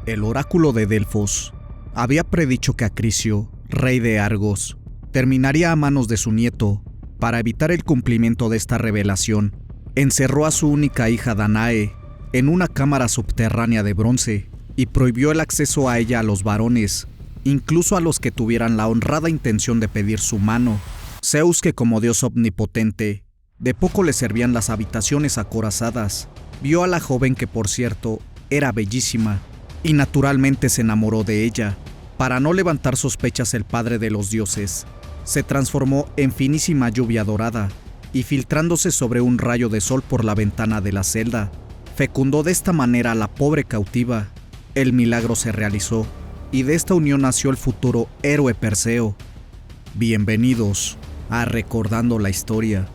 El oráculo de Delfos había predicho que Acrisio, rey de Argos, terminaría a manos de su nieto. Para evitar el cumplimiento de esta revelación, encerró a su única hija Danae en una cámara subterránea de bronce y prohibió el acceso a ella a los varones, incluso a los que tuvieran la honrada intención de pedir su mano. Zeus, que como dios omnipotente, de poco le servían las habitaciones acorazadas, vio a la joven, que por cierto era bellísima, y naturalmente se enamoró de ella. Para no levantar sospechas, el padre de los dioses se transformó en finísima lluvia dorada y, filtrándose sobre un rayo de sol por la ventana de la celda, fecundó de esta manera a la pobre cautiva. El milagro se realizó y de esta unión nació el futuro héroe Perseo. Bienvenidos a Recordando la Historia.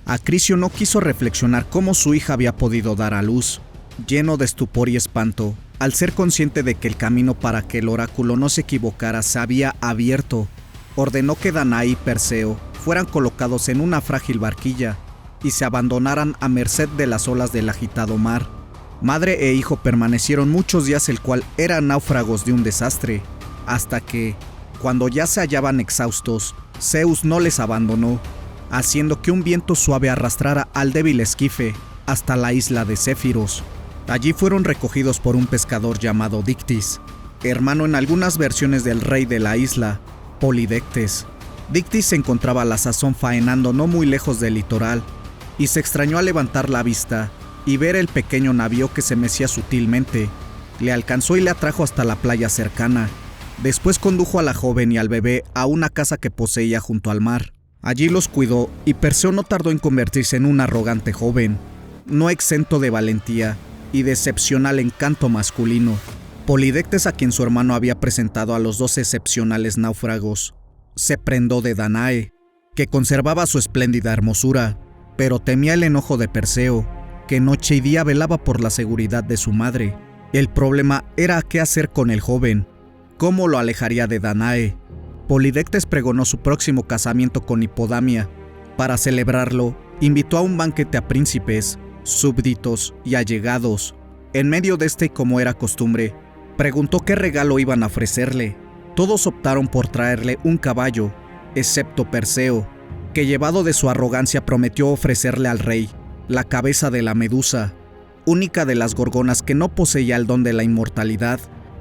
Acrisio no quiso reflexionar cómo su hija había podido dar a luz. Lleno de estupor y espanto, al ser consciente de que el camino para que el oráculo no se equivocara se había abierto, ordenó que Danae y Perseo fueran colocados en una frágil barquilla y se abandonaran a merced de las olas del agitado mar. Madre e hijo permanecieron muchos días, el cual eran náufragos de un desastre, hasta que, cuando ya se hallaban exhaustos, Zeus no les abandonó, haciendo que un viento suave arrastrara al débil esquife hasta la isla de Céfiros. Allí fueron recogidos por un pescador llamado Dictys, hermano en algunas versiones del rey de la isla, Polidectes. Dictys se encontraba a la sazón faenando no muy lejos del litoral, y se extrañó al levantar la vista y ver el pequeño navío que se mecía sutilmente. Le alcanzó y le atrajo hasta la playa cercana. Después condujo a la joven y al bebé a una casa que poseía junto al mar. Allí los cuidó, y Perseo no tardó en convertirse en un arrogante joven, no exento de valentía y de excepcional encanto masculino. Polidectes, a quien su hermano había presentado a los dos excepcionales náufragos, se prendó de Danae, que conservaba su espléndida hermosura, pero temía el enojo de Perseo, que noche y día velaba por la seguridad de su madre. El problema era qué hacer con el joven, cómo lo alejaría de Danae. Polidectes pregonó su próximo casamiento con Hipodamia. Para celebrarlo, invitó a un banquete a príncipes, súbditos y allegados. En medio de este, como era costumbre, preguntó qué regalo iban a ofrecerle. Todos optaron por traerle un caballo, excepto Perseo, que llevado de su arrogancia prometió ofrecerle al rey la cabeza de la Medusa, única de las gorgonas que no poseía el don de la inmortalidad.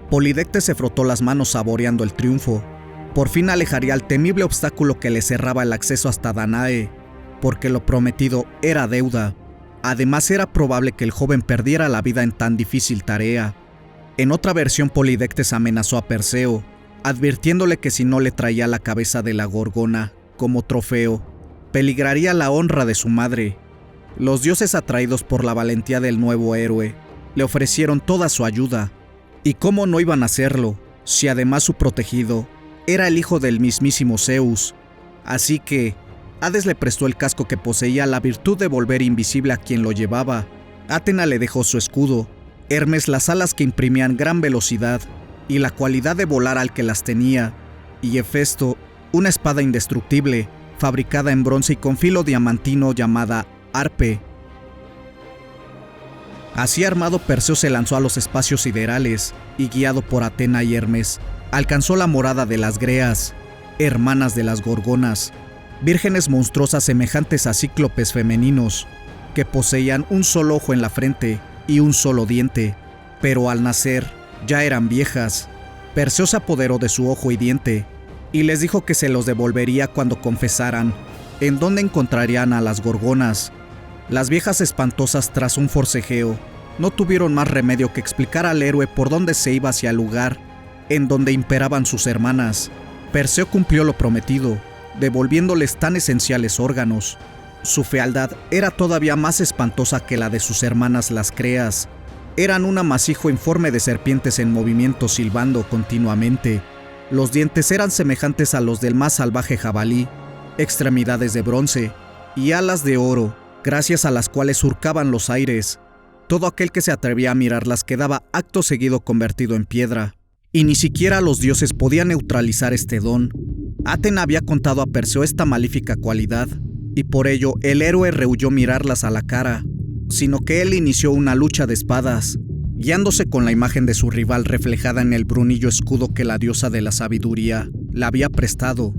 Polidectes se frotó las manos saboreando el triunfo. Por fin alejaría al temible obstáculo que le cerraba el acceso hasta Danae, porque lo prometido era deuda. Además, era probable que el joven perdiera la vida en tan difícil tarea. En otra versión, Polidectes amenazó a Perseo, advirtiéndole que si no le traía la cabeza de la gorgona como trofeo, peligraría la honra de su madre. Los dioses, atraídos por la valentía del nuevo héroe, le ofrecieron toda su ayuda. ¿Y cómo no iban a hacerlo, si además su protegido era el hijo del mismísimo Zeus? Así que Hades le prestó el casco que poseía la virtud de volver invisible a quien lo llevaba. Atena le dejó su escudo, Hermes las alas que imprimían gran velocidad y la cualidad de volar al que las tenía, y Hefesto una espada indestructible, fabricada en bronce y con filo diamantino, llamada Arpe. Así armado, Perseo se lanzó a los espacios siderales y, guiado por Atena y Hermes, alcanzó la morada de las Greas, hermanas de las gorgonas, vírgenes monstruosas semejantes a cíclopes femeninos, que poseían un solo ojo en la frente y un solo diente, pero al nacer ya eran viejas. Perseo se apoderó de su ojo y diente, y les dijo que se los devolvería cuando confesaran en dónde encontrarían a las gorgonas. Las viejas espantosas, tras un forcejeo, no tuvieron más remedio que explicar al héroe por dónde se iba hacia el lugar en donde imperaban sus hermanas. Perseo cumplió lo prometido, devolviéndoles tan esenciales órganos. Su fealdad era todavía más espantosa que la de sus hermanas las Creas. Eran un amasijo informe de serpientes en movimiento, silbando continuamente. Los dientes eran semejantes a los del más salvaje jabalí, extremidades de bronce y alas de oro, gracias a las cuales surcaban los aires. Todo aquel que se atrevía a mirarlas quedaba acto seguido convertido en piedra, y ni siquiera los dioses podían neutralizar este don. Atena había contado a Perseo esta malífica cualidad, y por ello el héroe rehuyó mirarlas a la cara, sino que él inició una lucha de espadas, guiándose con la imagen de su rival reflejada en el brunillo escudo que la diosa de la sabiduría le había prestado.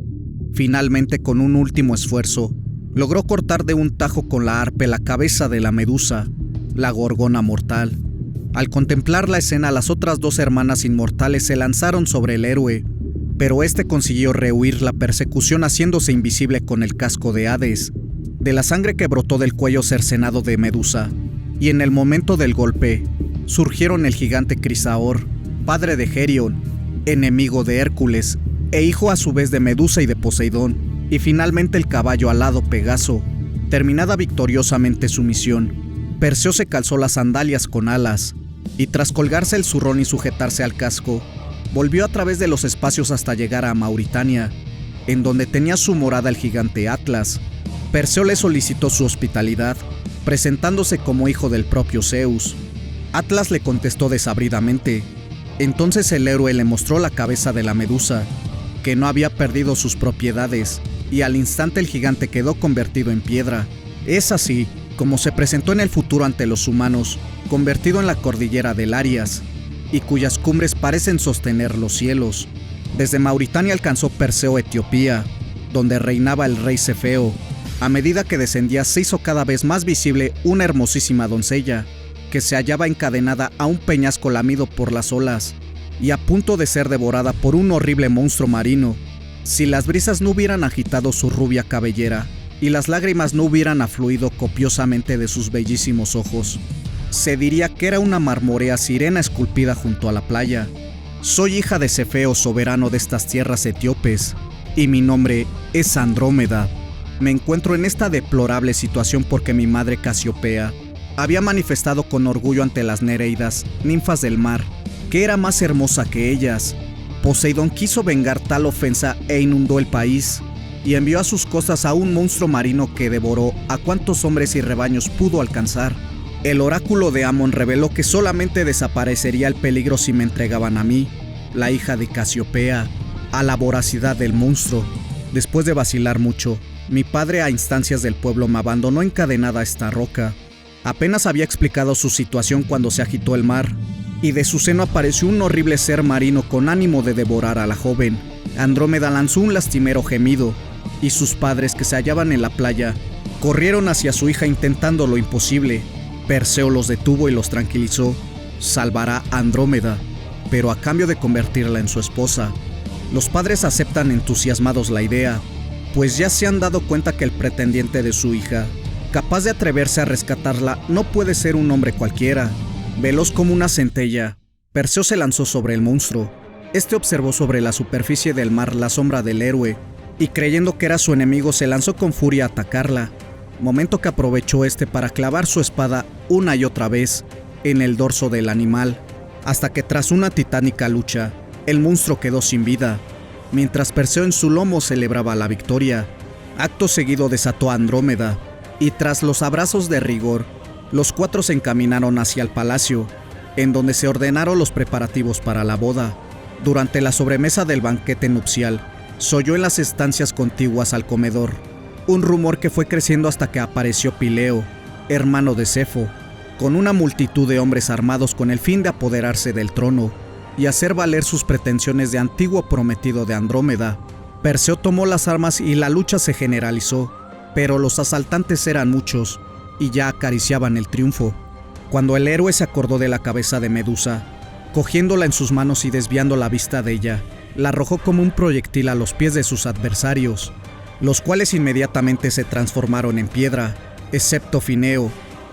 Finalmente, con un último esfuerzo, logró cortar de un tajo con la arpa la cabeza de la Medusa, la Gorgona mortal. Al contemplar la escena, las otras dos hermanas inmortales se lanzaron sobre el héroe, pero este consiguió rehuir la persecución haciéndose invisible con el casco de Hades, de la sangre que brotó del cuello cercenado de Medusa, y en el momento del golpe, surgieron el gigante Crisaor, padre de Gerion, enemigo de Hércules, e hijo a su vez de Medusa y de Poseidón, y finalmente el caballo alado Pegaso. Terminada victoriosamente su misión, Perseo se calzó las sandalias con alas, y tras colgarse el zurrón y sujetarse al casco, volvió a través de los espacios hasta llegar a Mauritania, en donde tenía su morada el gigante Atlas. Perseo le solicitó su hospitalidad, presentándose como hijo del propio Zeus. Atlas le contestó desabridamente. Entonces el héroe le mostró la cabeza de la Medusa, que no había perdido sus propiedades, y al instante el gigante quedó convertido en piedra. Es así como se presentó en el futuro ante los humanos, convertido en la cordillera del Arias, y cuyas cumbres parecen sostener los cielos. Desde Mauritania alcanzó Perseo Etiopía, donde reinaba el rey Cefeo. A medida que descendía se hizo cada vez más visible una hermosísima doncella, que se hallaba encadenada a un peñasco lamido por las olas, y a punto de ser devorada por un horrible monstruo marino. Si las brisas no hubieran agitado su rubia cabellera, y las lágrimas no hubieran afluido copiosamente de sus bellísimos ojos, se diría que era una marmórea sirena esculpida junto a la playa. Soy hija de Cefeo, soberano de estas tierras etíopes, y mi nombre es Andrómeda. Me encuentro en esta deplorable situación porque mi madre Casiopea había manifestado con orgullo ante las Nereidas, ninfas del mar, que era más hermosa que ellas. Poseidón quiso vengar tal ofensa e inundó el país, y envió a sus costas a un monstruo marino que devoró a cuantos hombres y rebaños pudo alcanzar. El oráculo de Amon reveló que solamente desaparecería el peligro si me entregaban a mí, la hija de Casiopea, a la voracidad del monstruo. Después de vacilar mucho, mi padre a instancias del pueblo me abandonó encadenada a esta roca. Apenas había explicado su situación cuando se agitó el mar, y de su seno apareció un horrible ser marino con ánimo de devorar a la joven. Andrómeda lanzó un lastimero gemido, y sus padres, que se hallaban en la playa, corrieron hacia su hija intentando lo imposible. Perseo los detuvo y los tranquilizó. Salvará a Andrómeda, pero a cambio de convertirla en su esposa. Los padres aceptan entusiasmados la idea, pues ya se han dado cuenta que el pretendiente de su hija, capaz de atreverse a rescatarla, no puede ser un hombre cualquiera. Veloz como una centella, Perseo se lanzó sobre el monstruo. Este observó sobre la superficie del mar la sombra del héroe, y creyendo que era su enemigo se lanzó con furia a atacarla, momento que aprovechó este para clavar su espada una y otra vez en el dorso del animal, hasta que tras una titánica lucha, el monstruo quedó sin vida, mientras Perseo en su lomo celebraba la victoria. Acto seguido desató a Andrómeda, y tras los abrazos de rigor, los cuatro se encaminaron hacia el palacio, en donde se ordenaron los preparativos para la boda. Durante la sobremesa del banquete nupcial, se oyó en las estancias contiguas al comedor un rumor que fue creciendo hasta que apareció Pileo, hermano de Cefo, con una multitud de hombres armados con el fin de apoderarse del trono y hacer valer sus pretensiones de antiguo prometido de Andrómeda. Perseo tomó las armas y la lucha se generalizó, pero los asaltantes eran muchos y ya acariciaban el triunfo, cuando el héroe se acordó de la cabeza de Medusa. Cogiéndola en sus manos y desviando la vista de ella, la arrojó como un proyectil a los pies de sus adversarios, los cuales inmediatamente se transformaron en piedra, excepto Fineo,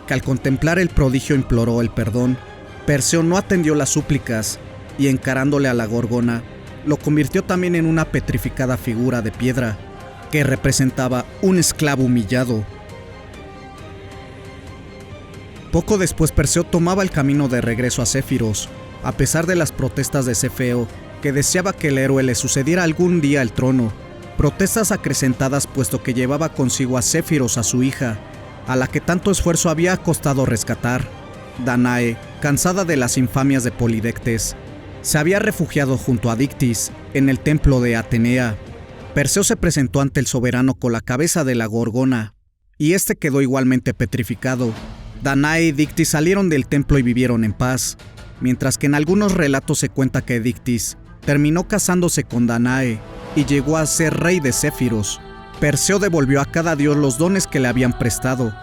que al contemplar el prodigio imploró el perdón. Perseo no atendió las súplicas y, encarándole a la Gorgona, lo convirtió también en una petrificada figura de piedra que representaba un esclavo humillado. Poco después Perseo tomaba el camino de regreso a Céfiros, a pesar de las protestas de Cefeo, que deseaba que el héroe le sucediera algún día el trono, protestas acrecentadas puesto que llevaba consigo a Céfiros, a su hija, a la que tanto esfuerzo había costado rescatar. Danae, cansada de las infamias de Polidectes, se había refugiado junto a Dictis, en el templo de Atenea. Perseo se presentó ante el soberano con la cabeza de la Gorgona, y este quedó igualmente petrificado, Danae y Dictys salieron del templo y vivieron en paz, mientras que en algunos relatos se cuenta que Dictys terminó casándose con Danae y llegó a ser rey de Céfiros. Perseo devolvió a cada dios los dones que le habían prestado,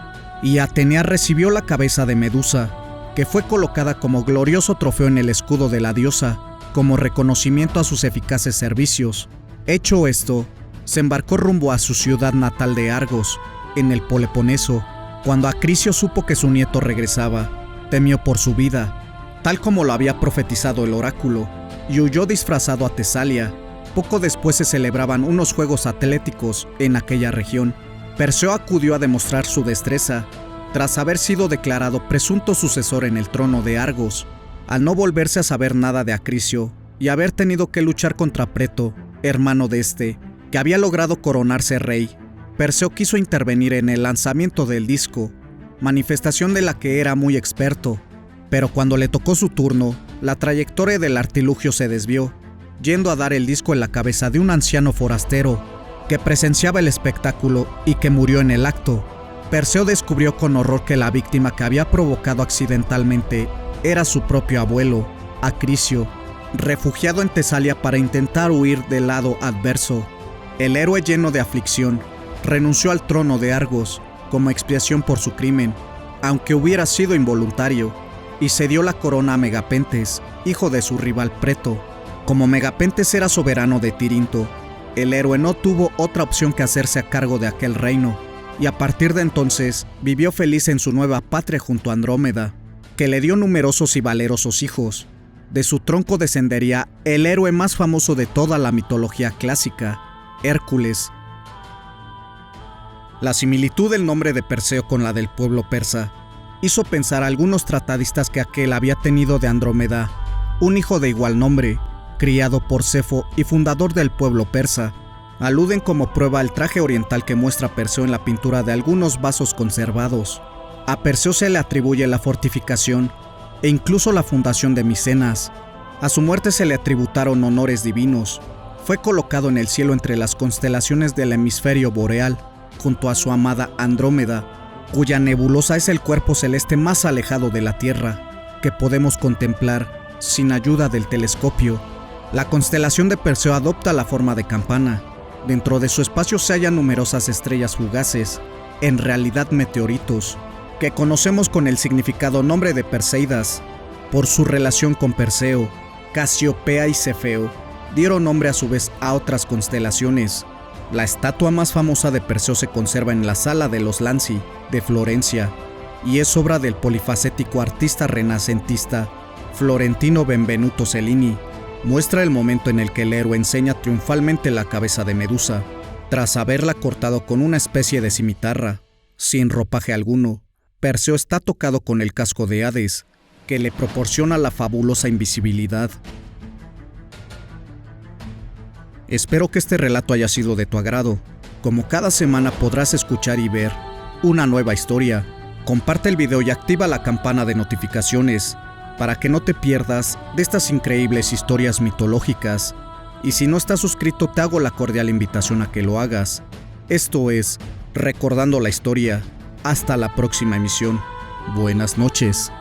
y Atenea recibió la cabeza de Medusa, que fue colocada como glorioso trofeo en el escudo de la diosa, como reconocimiento a sus eficaces servicios. Hecho esto, se embarcó rumbo a su ciudad natal de Argos, en el Peloponeso. Cuando Acrisio supo que su nieto regresaba, temió por su vida, tal como lo había profetizado el oráculo, y huyó disfrazado a Tesalia. Poco después se celebraban unos juegos atléticos en aquella región. Perseo acudió a demostrar su destreza, tras haber sido declarado presunto sucesor en el trono de Argos. Al no volverse a saber nada de Acrisio y haber tenido que luchar contra Preto, hermano de este, que había logrado coronarse rey, Perseo quiso intervenir en el lanzamiento del disco, manifestación de la que era muy experto, pero cuando le tocó su turno, la trayectoria del artilugio se desvió, yendo a dar el disco en la cabeza de un anciano forastero que presenciaba el espectáculo y que murió en el acto. Perseo descubrió con horror que la víctima que había provocado accidentalmente era su propio abuelo, Acrisio, refugiado en Tesalia para intentar huir del lado adverso. El héroe, lleno de aflicción, renunció al trono de Argos como expiación por su crimen, aunque hubiera sido involuntario, y cedió la corona a Megapentes, hijo de su rival Preto. Como Megapentes era soberano de Tirinto, el héroe no tuvo otra opción que hacerse a cargo de aquel reino, y a partir de entonces vivió feliz en su nueva patria junto a Andrómeda, que le dio numerosos y valerosos hijos. De su tronco descendería el héroe más famoso de toda la mitología clásica, Hércules. La similitud del nombre de Perseo con la del pueblo persa hizo pensar a algunos tratadistas que aquel había tenido de Andrómeda un hijo de igual nombre, criado por Cefo y fundador del pueblo persa. Aluden como prueba al traje oriental que muestra Perseo en la pintura de algunos vasos conservados. A Perseo se le atribuye la fortificación e incluso la fundación de Micenas. A su muerte se le tributaron honores divinos. Fue colocado en el cielo entre las constelaciones del hemisferio boreal, junto a su amada Andrómeda, cuya nebulosa es el cuerpo celeste más alejado de la Tierra, que podemos contemplar sin ayuda del telescopio. La constelación de Perseo adopta la forma de campana. Dentro de su espacio se hallan numerosas estrellas fugaces, en realidad meteoritos, que conocemos con el significado nombre de Perseidas. Por su relación con Perseo, Casiopea y Cefeo dieron nombre a su vez a otras constelaciones. La estatua más famosa de Perseo se conserva en la Sala de los Lanzi, de Florencia, y es obra del polifacético artista renacentista Florentino Benvenuto Cellini. Muestra el momento en el que el héroe enseña triunfalmente la cabeza de Medusa, tras haberla cortado con una especie de cimitarra. Sin ropaje alguno, Perseo está tocado con el casco de Hades, que le proporciona la fabulosa invisibilidad. Espero que este relato haya sido de tu agrado. Como cada semana podrás escuchar y ver una nueva historia. Comparte el video y activa la campana de notificaciones para que no te pierdas de estas increíbles historias mitológicas. Y si no estás suscrito, te hago la cordial invitación a que lo hagas. Esto es Recordando la Historia. Hasta la próxima emisión. Buenas noches.